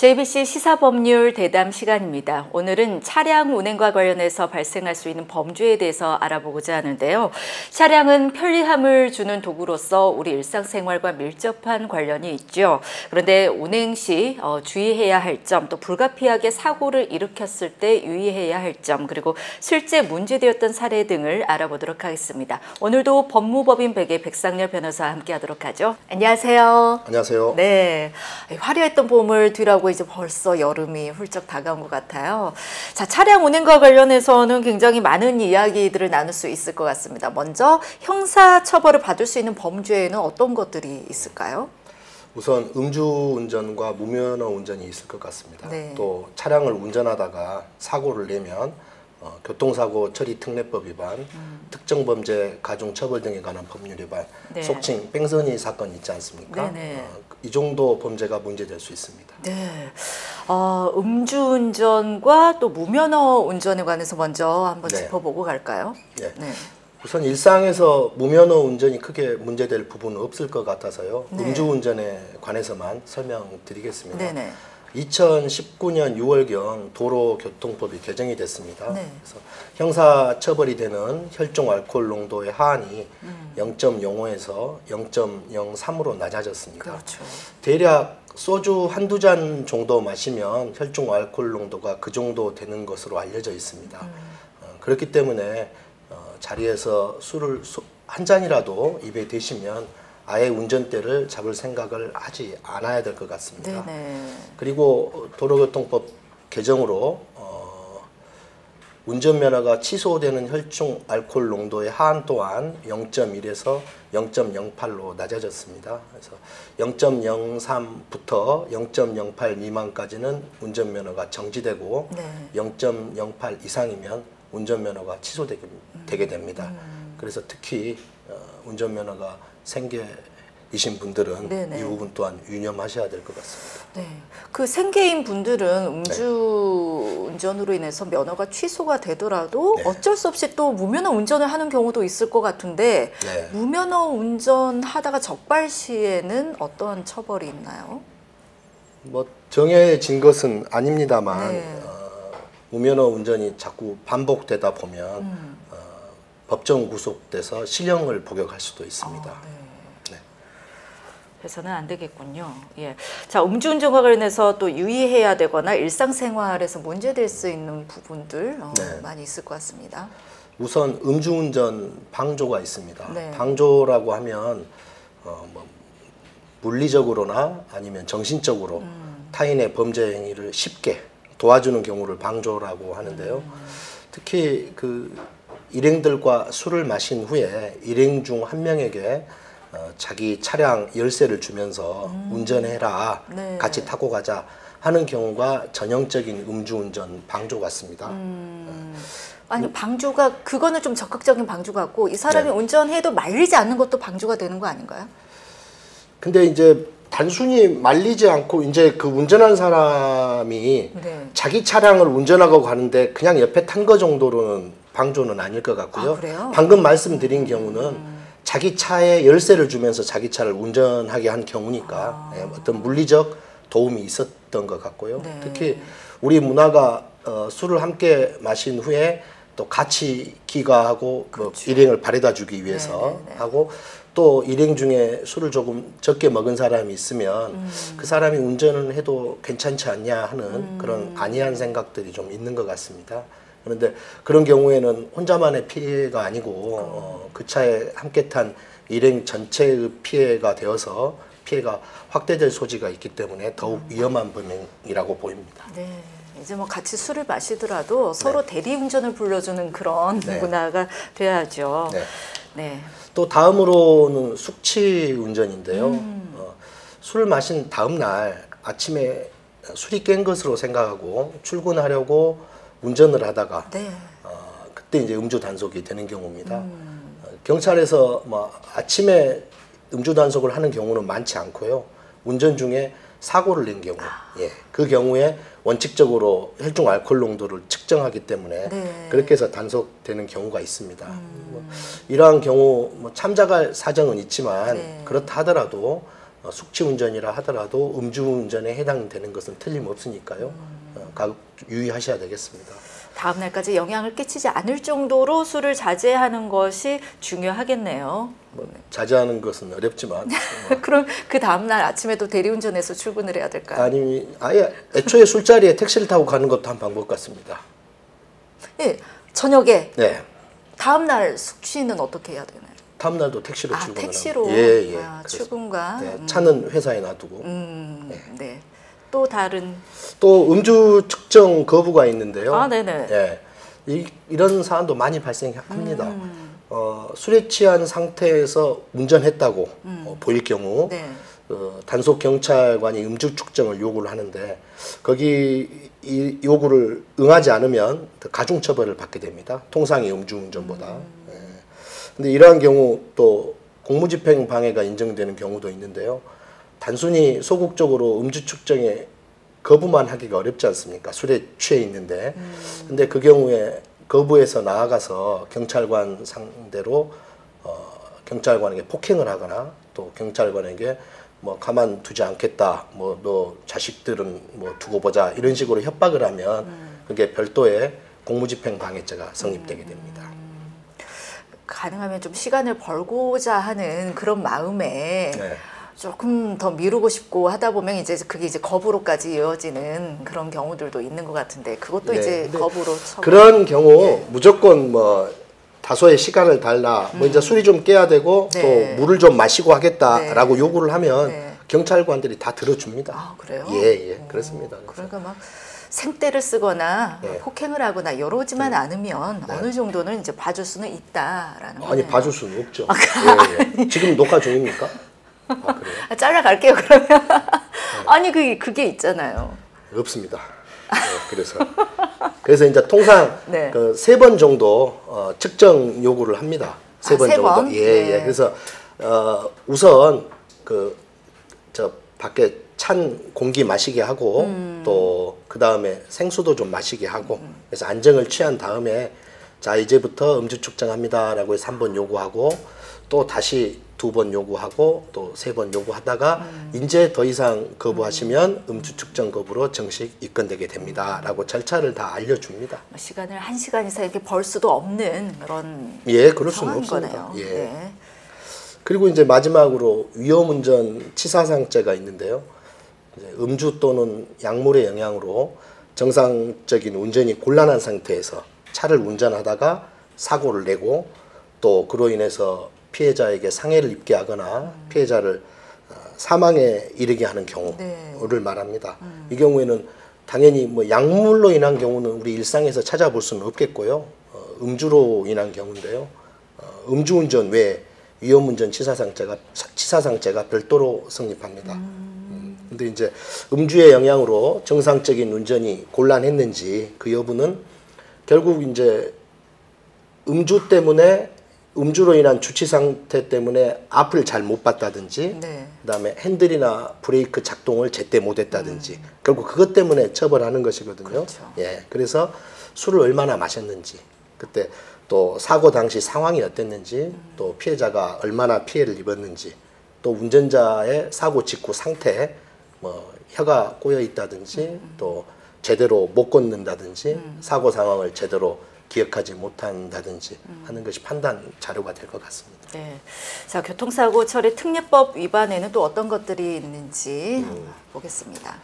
JBC 시사법률 대담 시간입니다. 오늘은 차량 운행과 관련해서 발생할 수 있는 범죄에 대해서 알아보고자 하는데요. 차량은 편리함을 주는 도구로서 우리 일상생활과 밀접한 관련이 있죠. 그런데 운행 시 주의해야 할 점, 또 불가피하게 사고를 일으켰을 때 유의해야 할 점, 그리고 실제 문제되었던 사례 등을 알아보도록 하겠습니다. 오늘도 법무법인 백의 백상렬 변호사와 함께하도록 하죠. 안녕하세요. 안녕하세요. 네, 화려했던 봄을 뒤라고 이제 벌써 여름이 훌쩍 다가온 것 같아요. 자, 차량 운행과 관련해서는 굉장히 많은 이야기들을 나눌 수 있을 것 같습니다. 먼저 형사 처벌을 받을 수 있는 범죄에는 어떤 것들이 있을까요? 우선 음주운전과 무면허 운전이 있을 것 같습니다. 네. 또 차량을 운전하다가 사고를 내면 교통사고 처리특례법 위반, 특정범죄 가중처벌 등에 관한 법률 위반, 네. 속칭 뺑소니 사건 있지 않습니까? 네네. 이 정도 범죄가 문제될 수 있습니다. 네, 음주운전과 또 무면허 운전에 관해서 먼저 한번 네. 짚어보고 갈까요? 네. 네. 우선 일상에서 무면허 운전이 크게 문제될 부분은 없을 것 같아서요. 네. 음주운전에 관해서만 설명드리겠습니다. 네네. 2019년 6월경 도로교통법이 개정이 됐습니다. 네. 그래서 형사 처벌이 되는 혈중 알코올 농도의 하한이 0.05에서 0.03으로 낮아졌습니다. 그렇죠. 대략 소주 한두 잔 정도 마시면 혈중 알코올 농도가 그 정도 되는 것으로 알려져 있습니다. 그렇기 때문에 자리에서 술을 한 잔이라도 입에 대시면 아예 운전대를 잡을 생각을 하지 않아야 될 것 같습니다. 네네. 그리고 도로교통법 개정으로 운전면허가 취소되는 혈중 알코올 농도의 하한 또한 0.1에서 0.08로 낮아졌습니다. 그래서 0.03부터 0.08 미만까지는 운전면허가 정지되고 네. 0.08 이상이면 운전면허가 취소되게 됩니다. 그래서 특히 운전면허가 생계이신 분들은 네네. 이 부분 또한 유념하셔야 될 것 같습니다. 네, 그 생계인 분들은 음주운전으로 인해서 면허가 취소가 되더라도 네. 어쩔 수 없이 또 무면허 운전을 하는 경우도 있을 것 같은데 네. 무면허 운전하다가 적발 시에는 어떠한 처벌이 있나요? 뭐 정해진 것은 아닙니다만 네. 무면허 운전이 자꾸 반복되다 보면 법정 구속돼서 실형을 복역할 수도 있습니다. 네. 해서는 안 되겠군요. 예. 자, 음주운전과 관련해서 또 유의해야 되거나 일상생활에서 문제될 수 있는 부분들 네. 많이 있을 것 같습니다. 우선 음주운전 방조가 있습니다. 네. 방조라고 하면 뭐 물리적으로나 아니면 정신적으로 타인의 범죄 행위를 쉽게 도와주는 경우를 방조라고 하는데요. 특히 그 일행들과 술을 마신 후에 일행 중 한 명에게 자기 차량 열쇠를 주면서 운전해라, 네. 같이 타고 가자 하는 경우가 전형적인 음주운전 방조 같습니다. 아니, 방조가 그거는 좀 적극적인 방조 같고 이 사람이 네. 운전해도 말리지 않는 것도 방조가 되는 거 아닌가요? 근데 이제 단순히 말리지 않고 이제 그 운전한 사람이 네. 자기 차량을 운전하고 가는데 그냥 옆에 탄 거 정도로는 방조는 아닐 것 같고요. 아, 그래요? 방금 말씀드린 경우는 자기 차에 열쇠를 주면서 자기 차를 운전하게 한 경우니까 어떤 물리적 도움이 있었던 것 같고요. 네. 특히 우리 문화가 술을 함께 마신 후에 또 같이 귀가하고 뭐 일행을 바래다 주기 위해서 네. 하고 또 일행 중에 술을 조금 적게 먹은 사람이 있으면 그 사람이 운전을 해도 괜찮지 않냐 하는 그런 안이한 생각들이 좀 있는 것 같습니다. 그런데 그런 경우에는 혼자만의 피해가 아니고 그 차에 함께 탄 일행 전체의 피해가 되어서 피해가 확대될 소지가 있기 때문에 더욱 위험한 범행이라고 보입니다. 네. 이제 뭐 같이 술을 마시더라도 서로 대리운전을 불러주는 그런 네. 문화가 돼야죠. 네. 네. 또 다음으로는 숙취 운전인데요. 술을 마신 다음 날 아침에 술이 깬 것으로 생각하고 출근하려고 운전을 하다가 네. 그때 이제 음주 단속이 되는 경우입니다. 경찰에서 뭐 아침에 음주 단속을 하는 경우는 많지 않고요. 운전 중에 사고를 낸 경우, 그 경우에 원칙적으로 혈중 알코올 농도를 측정하기 때문에 네. 그렇게 해서 단속되는 경우가 있습니다. 뭐 이러한 경우 뭐 참작할 사정은 있지만 네. 그렇다 하더라도 숙취운전이라 하더라도 음주운전에 해당되는 것은 틀림없으니까요. 유의하셔야 되겠습니다. 다음 날까지 영향을 끼치지 않을 정도로 술을 자제하는 것이 중요하겠네요. 자제하는 것은 어렵지만 그럼 그 다음 날 아침에도 대리운전해서 출근을 해야 될까요? 아니 아예 애초에 술자리에 택시를 타고 가는 것도 한 방법 같습니다. 네, 저녁에 네. 다음 날 숙취는 어떻게 해야 되나요? 다음 날도 택시로 출근을 택시로 합니다. 예, 예. 출근과 네, 차는 회사에 놔두고 네. 또 다른 또 음주 측정 거부가 있는데요. 네네. 예, 이런 사안도 많이 발생합니다. 술에 취한 상태에서 운전했다고 보일 경우 네. 단속 경찰관이 음주 측정을 요구를 하는데 거기 이 요구를 응하지 않으면 가중 처벌을 받게 됩니다. 통상의 음주운전보다. 예. 근데 이러한 경우 또 공무집행 방해가 인정되는 경우도 있는데요. 단순히 소극적으로 음주 측정에 거부만 하기가 어렵지 않습니까? 술에 취해 있는데. 근데 그 경우에 거부해서 나아가서 경찰관 상대로 경찰관에게 폭행을 하거나 또 경찰관에게 뭐 가만두지 않겠다, 뭐 너 자식들은 뭐 두고 보자 이런 식으로 협박을 하면 그게 별도의 공무집행 방해죄가 성립되게 됩니다. 가능하면 좀 시간을 벌고자 하는 그런 마음에 네. 조금 더 미루고 싶고 하다 보면 이제 그게 이제 거부로까지 이어지는 그런 경우들도 있는 것 같은데 그것도 네, 이제 거부로 처벌. 그런 경우 무조건 뭐 다소의 시간을 달라, 뭐 이제 술이 좀 깨야 되고 네. 또 물을 좀 마시고 하겠다라고 요구를 하면 네. 경찰관들이 다 들어줍니다. 아, 그래요? 예, 그렇습니다. 그러니까 막 생떼를 쓰거나 네. 폭행을 하거나 이러지만 않으면 어느 정도는 이제 봐줄 수는 있다라는 거예요. 아니 봐줄 수는 없죠. 예. 지금 녹화 중입니까? 아, 그래요? 잘라갈게요 그러면. 아니 그게 있잖아요. 없습니다. 네, 그래서 이제 통상 네. 그 3번 정도 측정 요구를 합니다. 3번 세 정도. 번? 예. 네. 그래서 우선 저 밖에 찬 공기 마시게 하고 또 그 다음에 생수도 좀 마시게 하고 그래서 안정을 취한 다음에 자 이제부터 음주 측정합니다라고 해서 3번 요구하고 또 다시 2번 요구하고 또 3번 요구하다가 이제 더 이상 거부하시면 음주 측정 거부로 정식 입건되게 됩니다라고 절차를 다 알려줍니다. 시간을 1시간 이상 이렇게 벌 수도 없는 그런 예, 그럴 수는 상황인 없습니다. 거네요. 예. 네. 그리고 이제 마지막으로 위험운전 치사상죄가 있는데요. 이제 음주 또는 약물의 영향으로 정상적인 운전이 곤란한 상태에서 차를 운전하다가 사고를 내고 또 그로 인해서 피해자에게 상해를 입게 하거나 피해자를 사망에 이르게 하는 경우를 말합니다. 이 경우에는 당연히 뭐 약물로 인한 경우는 우리 일상에서 찾아볼 수는 없겠고요. 음주로 인한 경우인데요. 음주운전 외에 위험운전 치사상죄가 별도로 성립합니다. 근데 이제 음주의 영향으로 정상적인 운전이 곤란했는지 그 여부는 결국 이제 음주로 인한 주치 상태 때문에 앞을 잘 못 봤다든지 네. 그다음에 핸들이나 브레이크 작동을 제때 못했다든지 결국 그것 때문에 처벌하는 것이거든요. 그렇죠. 예, 그래서 술을 얼마나 마셨는지 그때 또 사고 당시 상황이 어땠는지 또 피해자가 얼마나 피해를 입었는지 또 운전자의 사고 직후 상태 뭐 혀가 꼬여 있다든지 또 제대로 못 걷는다든지 사고 상황을 제대로 기억하지 못한다든지 하는 것이 판단 자료가 될 것 같습니다. 네. 자, 교통사고 처리 특례법 위반에는 또 어떤 것들이 있는지 보겠습니다.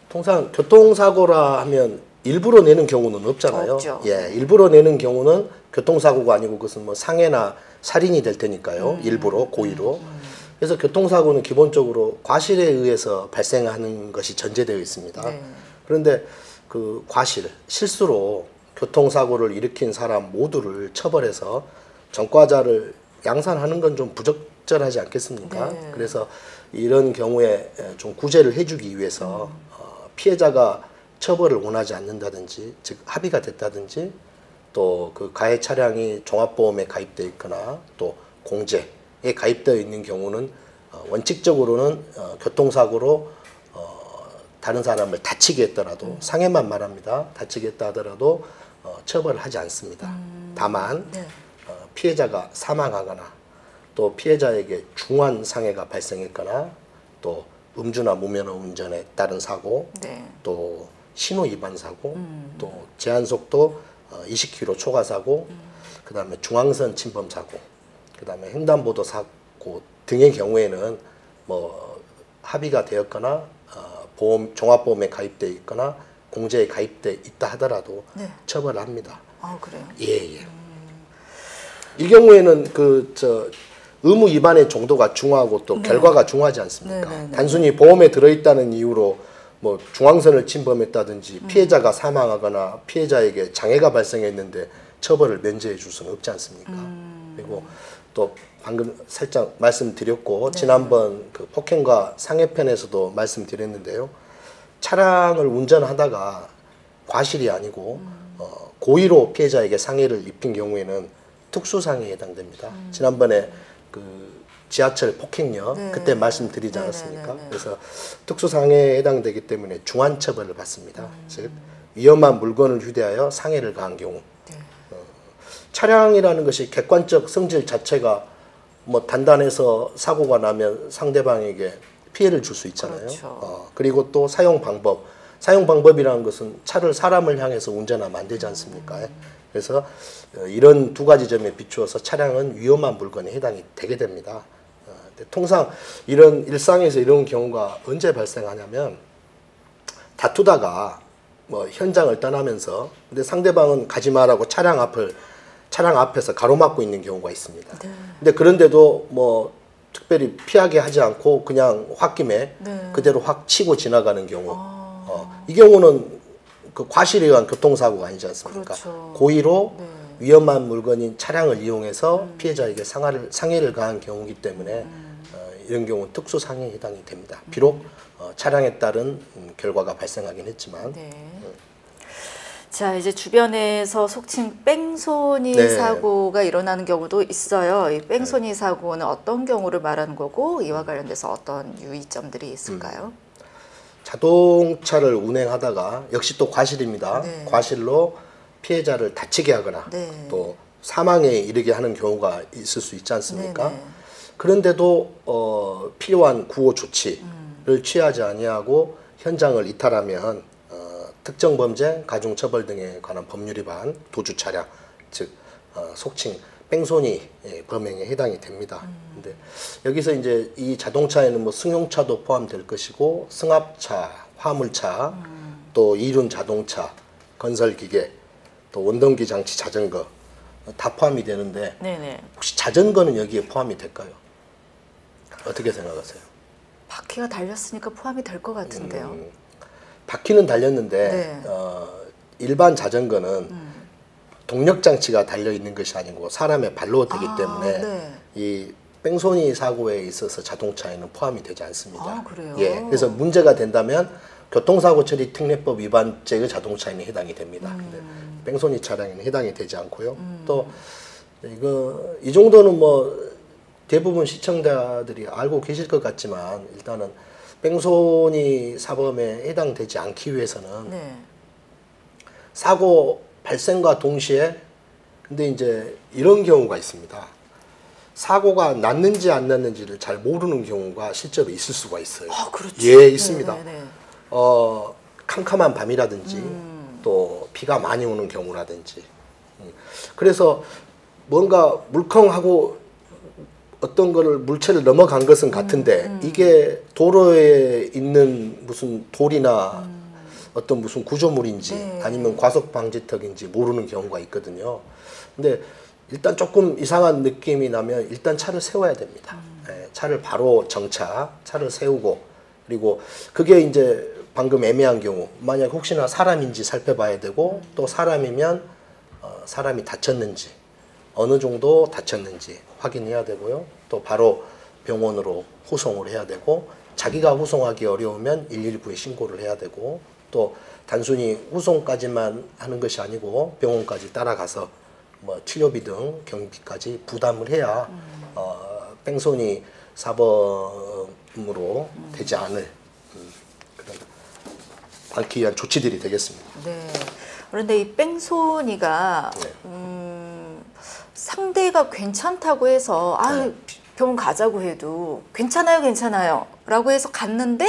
통상 교통사고라 하면 일부러 내는 경우는 없잖아요. 없죠. 예, 일부러 내는 경우는 교통사고가 아니고 그것은 뭐 상해나 살인이 될 테니까요. 일부러 고의로. 그래서 교통사고는 기본적으로 과실에 의해서 발생하는 것이 전제되어 있습니다. 네. 그런데 그 과실, 실수로 교통사고를 일으킨 사람 모두를 처벌해서 전과자를 양산하는 건 좀 부적절하지 않겠습니까? 네. 그래서 이런 경우에 좀 구제를 해주기 위해서 피해자가 처벌을 원하지 않는다든지, 즉 합의가 됐다든지, 또 그 가해 차량이 종합보험에 가입되어 있거나 또 공제에 가입되어 있는 경우는 원칙적으로는 교통사고로 다른 사람을 다치게 했더라도 상해만 말합니다. 다치게 했다 하더라도 처벌을 하지 않습니다. 다만 네. 피해자가 사망하거나 또 피해자에게 중한 상해가 발생했거나 또 음주나 무면허 운전에 따른 사고, 네. 또 신호 위반 사고, 또 제한 속도 20km 초과 사고, 그다음에 중앙선 침범 사고, 그다음에 횡단보도 사고 등의 경우에는 뭐 합의가 되었거나 보험 종합보험에 가입돼 있거나 공제에 가입돼 있다 하더라도 네. 처벌을 합니다. 아, 그래요? 예. 이 경우에는 의무 위반의 정도가 중하고 또 결과가 중하지 않습니까? 네. 단순히 보험에 들어있다는 이유로 뭐 중앙선을 침범했다든지 피해자가 사망하거나 피해자에게 장애가 발생했는데 처벌을 면제해 줄 수는 없지 않습니까? 그리고 또 방금 살짝 말씀드렸고 지난번 그 폭행과 상해편에서도 말씀드렸는데요. 차량을 운전하다가 과실이 아니고 고의로 피해자에게 상해를 입힌 경우에는 특수상해에 해당됩니다. 지난번에 그 지하철 폭행력 그때 말씀드리지 않았습니까? 그래서 특수상해에 해당되기 때문에 중한처벌을 받습니다. 즉 위험한 물건을 휴대하여 상해를 가한 경우 차량이라는 것이 객관적 성질 자체가 뭐 단단해서 사고가 나면 상대방에게 피해를 줄 수 있잖아요. 그렇죠. 그리고 또 사용 방법이라는 것은 차를 사람을 향해서 운전하면 안 되지 않습니까? 그래서 이런 두 가지 점에 비추어서 차량은 위험한 물건에 해당이 되게 됩니다. 통상 이런 일상에서 이런 경우가 언제 발생하냐면 다투다가 뭐 현장을 떠나면서 근데 상대방은 가지 마라고 차량 앞에서 가로막고 있는 경우가 있습니다. 근데 그런데도 뭐 특별히 피하게 하지 않고 그냥 홧김에 그대로 확 치고 지나가는 경우. 이 경우는 그 과실에 의한 교통사고가 아니지 않습니까? 그렇죠. 고의로 위험한 물건인 차량을 이용해서 피해자에게 상해를 가한 경우이기 때문에 이런 경우는 특수상해에 해당이 됩니다. 비록 차량에 따른 결과가 발생하긴 했지만 자, 이제 주변에서 속칭 뺑소니 사고가 일어나는 경우도 있어요. 이 뺑소니 사고는 어떤 경우를 말하는 거고 이와 관련돼서 어떤 유의점들이 있을까요? 자동차를 운행하다가 역시 또 과실입니다. 과실로 피해자를 다치게 하거나 또 사망에 이르게 하는 경우가 있을 수 있지 않습니까? 그런데도 필요한 구호 조치를 취하지 아니하고 현장을 이탈하면 특정 범죄, 가중처벌 등에 관한 법률 위반, 도주 차량, 즉 속칭 뺑소니 범행에 해당이 됩니다. 근데 여기서 이제 이 자동차에는 뭐 승용차도 포함될 것이고 승합차, 화물차, 또 이륜 자동차, 건설기계, 또 원동기 장치 자전거 다 포함이 되는데 혹시 자전거는 여기에 포함이 될까요? 어떻게 생각하세요? 바퀴가 달렸으니까 포함이 될 것 같은데요. 바퀴는 달렸는데 일반 자전거는 동력 장치가 달려 있는 것이 아니고 사람의 발로 되기 때문에 이 뺑소니 사고에 있어서 자동차에는 포함이 되지 않습니다. 그래요? 예, 그래서 문제가 된다면 교통사고 처리 특례법 위반죄의 자동차에는 해당이 됩니다. 근데 뺑소니 차량에는 해당이 되지 않고요. 또 이 정도는 뭐 대부분 시청자들이 알고 계실 것 같지만 일단은 뺑소니 사범에 해당되지 않기 위해서는 사고 발생과 동시에 근데 이제 이런 경우가 있습니다. 사고가 났는지 안 났는지를 잘 모르는 경우가 실제로 있을 수가 있어요. 그렇죠. 예, 있습니다. 캄캄한 밤이라든지 또 비가 많이 오는 경우라든지 그래서 뭔가 물컹하고 어떤 거를 물체를 넘어간 것은 같은데 이게 도로에 있는 무슨 돌이나 어떤 무슨 구조물인지 아니면 과속 방지턱인지 모르는 경우가 있거든요. 근데 일단 조금 이상한 느낌이 나면 일단 차를 세워야 됩니다. 차를 바로 차를 세우고 그리고 그게 이제 방금 애매한 경우 만약 혹시나 사람인지 살펴봐야 되고 또 사람이면 사람이 다쳤는지 어느 정도 다쳤는지 확인해야 되고요. 또 바로 병원으로 후송을 해야 되고 자기가 후송하기 어려우면 119에 신고를 해야 되고 또 단순히 후송까지만 하는 것이 아니고 병원까지 따라가서 뭐 치료비 등 경비까지 부담을 해야 뺑소니 사범으로 되지 않을 그런 않기 위한 조치들이 되겠습니다. 그런데 이 뺑소니가 상대가 괜찮다고 해서 병원 가자고 해도 괜찮아요, 괜찮아요 라고 해서 갔는데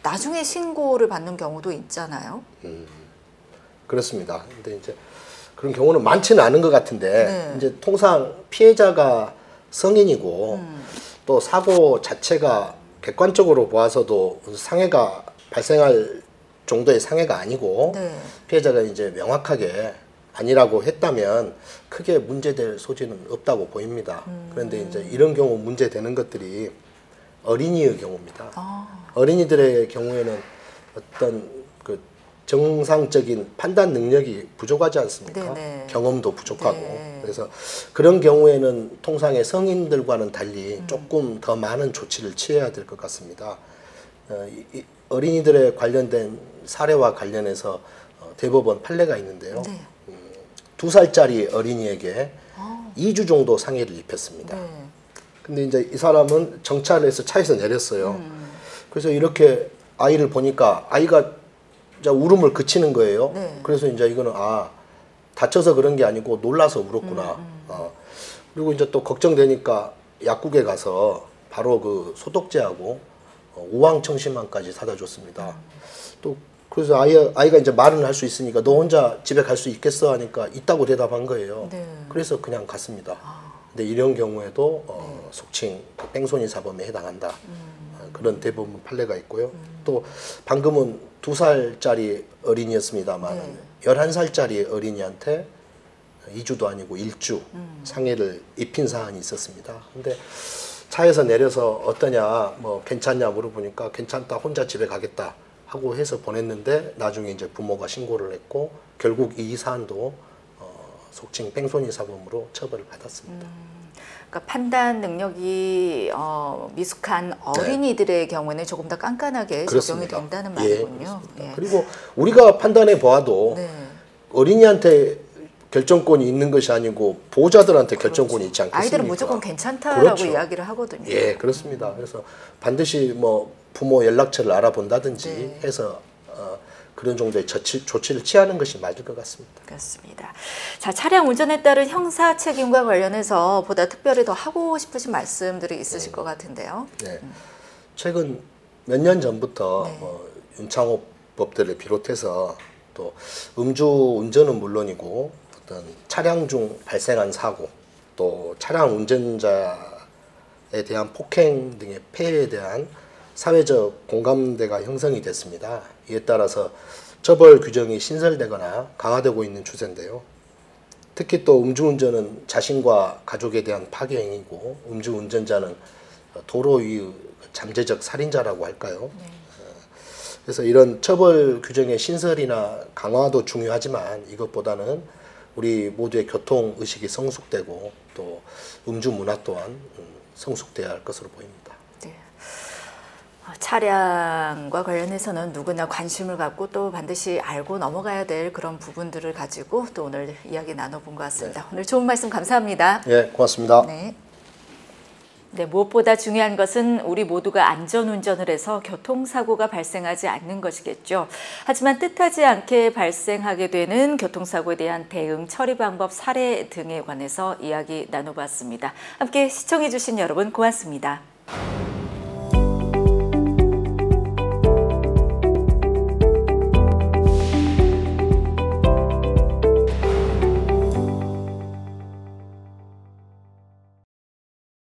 나중에 신고를 받는 경우도 있잖아요. 그렇습니다. 근데 이제 그런 경우는 많지는 않은 것 같은데 네. 이제 통상 피해자가 성인이고 또 사고 자체가 객관적으로 보아서도 상해가 발생할 정도의 상해가 아니고 네. 피해자가 이제 명확하게 아니라고 했다면 크게 문제될 소지는 없다고 보입니다. 그런데 이제 이런 경우 문제되는 것들이 어린이의 경우입니다. 어린이들의 경우에는 어떤 그 정상적인 판단 능력이 부족하지 않습니까? 네네. 경험도 부족하고. 네. 그래서 그런 경우에는 통상의 성인들과는 달리 조금 더 많은 조치를 취해야 될 것 같습니다. 어린이들에 관련된 사례와 관련해서 대법원 판례가 있는데요. 네. 2살짜리 어린이에게 2주 정도 상해를 입혔습니다. 네. 근데 이제 이 사람은 정찰해서 차에서 내렸어요. 그래서 이렇게 아이를 보니까 아이가 이제 울음을 그치는 거예요. 네. 그래서 이제 이거는 다쳐서 그런 게 아니고 놀라서 울었구나. 그리고 이제 또 걱정되니까 약국에 가서 바로 그 소독제하고 우황청심환까지 사다 줬습니다. 또 그래서 아이가 이제 말은 할 수 있으니까 너 혼자 집에 갈 수 있겠어 하니까 있다고 대답한 거예요. 네. 그래서 그냥 갔습니다. 근데 이런 경우에도 속칭 뺑소니 사범에 해당한다. 그런 대법원 판례가 있고요. 또 방금은 2살짜리 어린이였습니다만 네. 11살짜리 어린이한테 2주도 아니고 1주 상해를 입힌 사안이 있었습니다. 근데 차에서 내려서 어떠냐, 뭐 괜찮냐 물어보니까 괜찮다, 혼자 집에 가겠다 하고 해서 보냈는데 나중에 이제 부모가 신고를 했고 결국 이 사안도 속칭 뺑소니 사범으로 처벌을 받았습니다. 그러니까 판단 능력이 미숙한 어린이들의 경우에는 조금 더 깐깐하게 적용이 그렇습니다. 된다는 예, 말이군요. 예. 그리고 우리가 판단해 보아도 네. 어린이한테 결정권이 있는 것이 아니고 보호자들한테 결정권이 있지 않겠습니까? 아이들은 무조건 괜찮다라고 그렇죠. 이야기를 하거든요. 예, 그렇습니다. 그래서 반드시 뭐 부모 연락처를 알아본다든지 네. 해서 그런 정도의 조치를 취하는 것이 맞을 것 같습니다. 그렇습니다. 자, 차량 운전에 따른 형사 책임과 관련해서 보다 특별히 더 하고 싶으신 말씀들이 있으실 것 같은데요. 네. 최근 몇 년 전부터 네. 윤창호 법들을 비롯해서 또 음주 운전은 물론이고 어떤 차량 중 발생한 사고 또 차량 운전자에 대한 폭행 등의 폐해에 대한 사회적 공감대가 형성이 됐습니다. 이에 따라서 처벌 규정이 신설되거나 강화되고 있는 추세인데요. 특히 또 음주운전은 자신과 가족에 대한 파괴행위고 음주운전자는 도로 위의 잠재적 살인자라고 할까요? 그래서 이런 처벌 규정의 신설이나 강화도 중요하지만 이것보다는 우리 모두의 교통 의식이 성숙되고 또 음주 문화 또한 성숙돼야 할 것으로 보입니다. 네. 차량과 관련해서는 누구나 관심을 갖고 또 반드시 알고 넘어가야 될 그런 부분들을 가지고 또 오늘 이야기 나눠본 것 같습니다. 오늘 좋은 말씀 감사합니다. 예, 고맙습니다. 네. 네, 무엇보다 중요한 것은 우리 모두가 안전운전을 해서 교통사고가 발생하지 않는 것이겠죠. 하지만 뜻하지 않게 발생하게 되는 교통사고에 대한 대응, 처리 방법, 사례 등에 관해서 이야기 나눠봤습니다. 함께 시청해주신 여러분 고맙습니다.